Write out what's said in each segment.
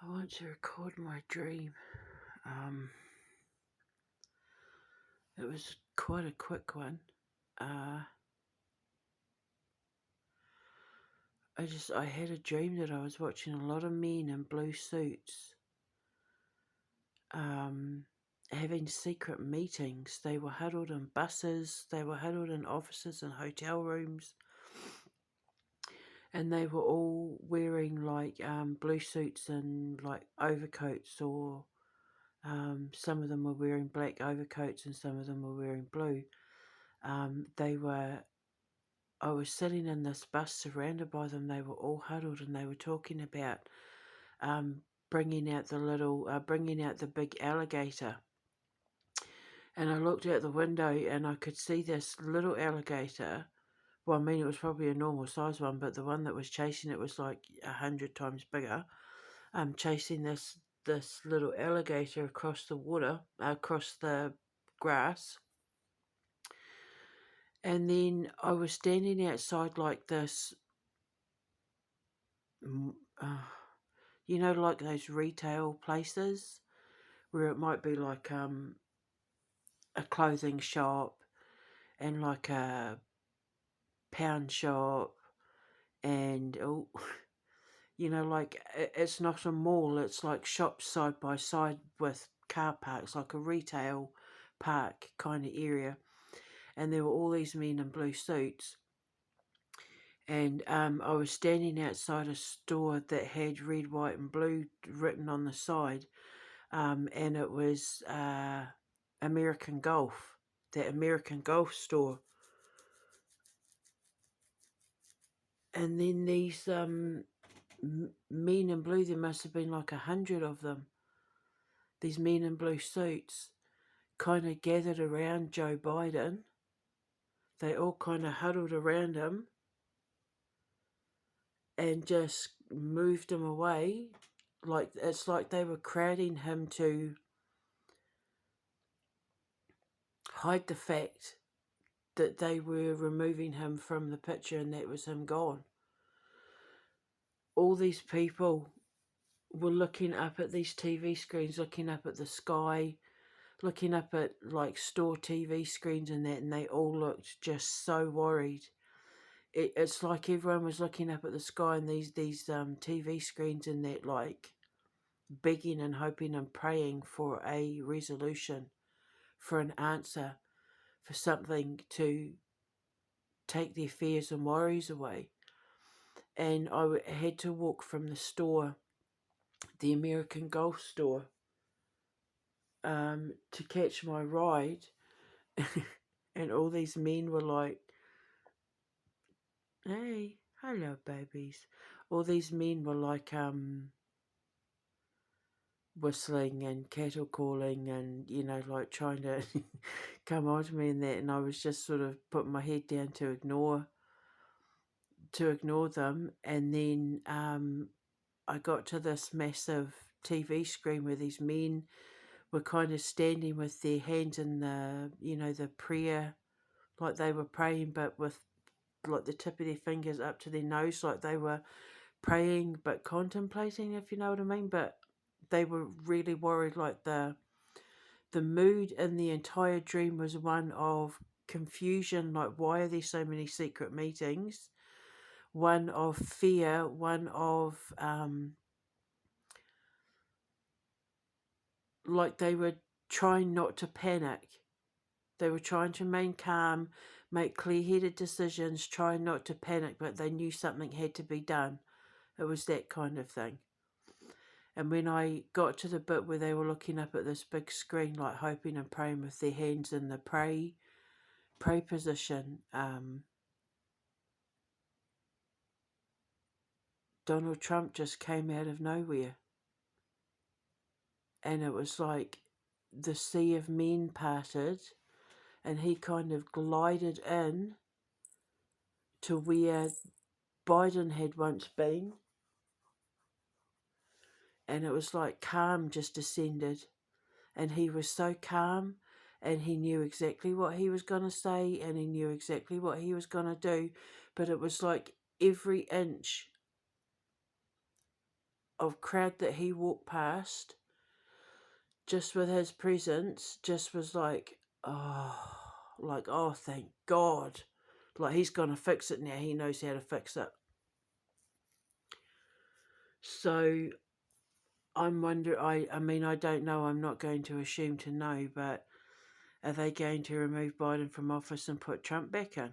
I want to record my dream. It was quite a quick one. I had a dream that I was watching a lot of men in blue suits, having secret meetings. They were huddled in buses, they were huddled in offices and hotel rooms, and they were all wearing like blue suits and like overcoats, or some of them were wearing black overcoats and some of them were wearing blue. I was sitting in this bus surrounded by them. They were all huddled and they were talking about bringing out the big alligator. And I looked out the window and I could see this little alligator. Well, I mean, it was probably a normal size one, but the one that was chasing it was like 100 times bigger. Chasing this little alligator across the water, across the grass. And then I was standing outside like this, like those retail places where it might be like a clothing shop and like a pound shop, and like it's not a mall, it's like shops side by side with car parks, like a retail park kind of area. And there were all these men in blue suits, and I was standing outside a store that had red, white and blue written on the side, and it was American Golf, that American Golf store. And then these men in blue, there must have been like 100 of them, these men in blue suits, kind of gathered around Joe Biden. They all kind of huddled around him and just moved him away. Like it's like they were crowding him to hide the fact that they were removing him from the picture and that was him gone. All these people were looking up at these TV screens, looking up at the sky, looking up at like store TV screens and that, and they all looked just so worried. It's like everyone was looking up at the sky and these TV screens and that, like begging and hoping and praying for a resolution, for an answer, for something to take their fears and worries away. And I had to walk from the store, the American Golf store, to catch my ride. And all these men were like, "Hey, hello, babies." All these men were like whistling and cattle calling and, like trying to come on to me and that. And I was just sort of putting my head down to ignore them. And then I got to this massive TV screen where these men were kind of standing with their hands in the prayer, like they were praying, but with like the tip of their fingers up to their nose, like they were praying but contemplating, if you know what I mean. But they were really worried. Like the mood in the entire dream was one of confusion, like why are there so many secret meetings? One of fear, one of like they were trying not to panic. They were trying to remain calm, make clear-headed decisions, trying not to panic, but they knew something had to be done. It was that kind of thing. And when I got to the bit where they were looking up at this big screen, like hoping and praying with their hands in the pray position, Donald Trump just came out of nowhere. And it was like the sea of men parted and he kind of glided in to where Biden had once been. And it was like calm just descended. And he was so calm and he knew exactly what he was going to say and he knew exactly what he was going to do. But it was like every inch of crowd that he walked past, just with his presence, just was like, oh, thank God. Like, he's going to fix it now. He knows how to fix it. So, I'm wondering, I mean, I don't know. I'm not going to assume to know, but are they going to remove Biden from office and put Trump back in?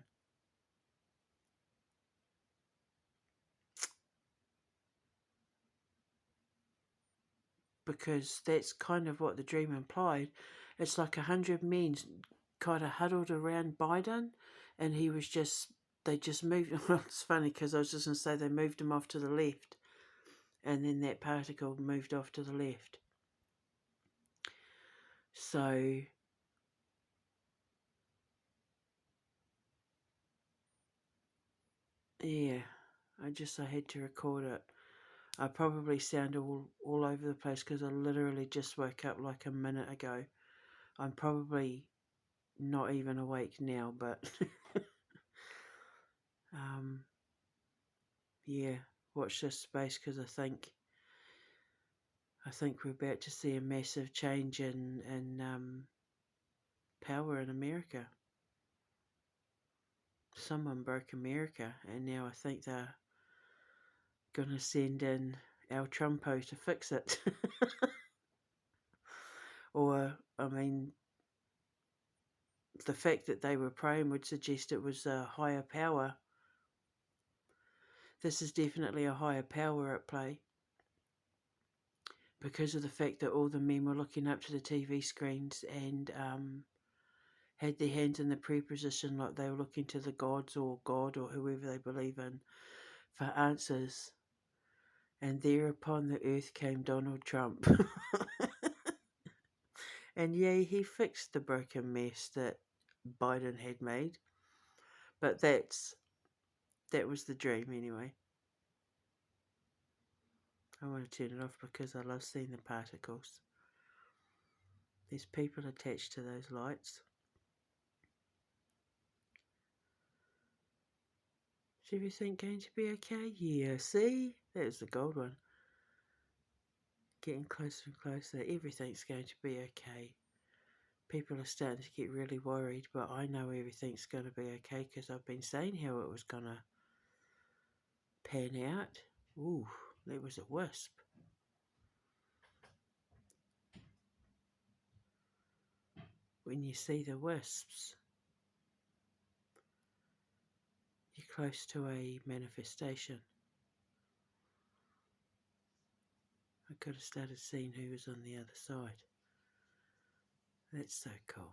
Because that's kind of what the dream implied. It's like 100 men kind of huddled around Biden, and they just moved. It's funny because I was just going to say they moved him off to the left, and then that particle moved off to the left. So, yeah, I had to record it. I probably sound all over the place because I literally just woke up like a minute ago. I'm probably not even awake now, but yeah, watch this space because I think we're about to see a massive change in power in America. Someone broke America, and now I think they're gonna send in El Trumpo to fix it. Or, I mean, the fact that they were praying would suggest it was a higher power. This is definitely a higher power at play, because of the fact that all the men were looking up to the TV screens and had their hands in the prayer position, like they were looking to the gods or God or whoever they believe in for answers. And thereupon the earth came Donald Trump. And yay, he fixed the broken mess that Biden had made. But that was the dream anyway. I want to turn it off because I love seeing the particles. There's people attached to those lights. Is everything going to be okay? Yeah, see? That was the gold one. Getting closer and closer. Everything's going to be okay. People are starting to get really worried, but I know everything's going to be okay because I've been saying how it was going to pan out. Ooh, there was a wisp. When you see the wisps, you're close to a manifestation. I could have started seeing who was on the other side. That's so cool.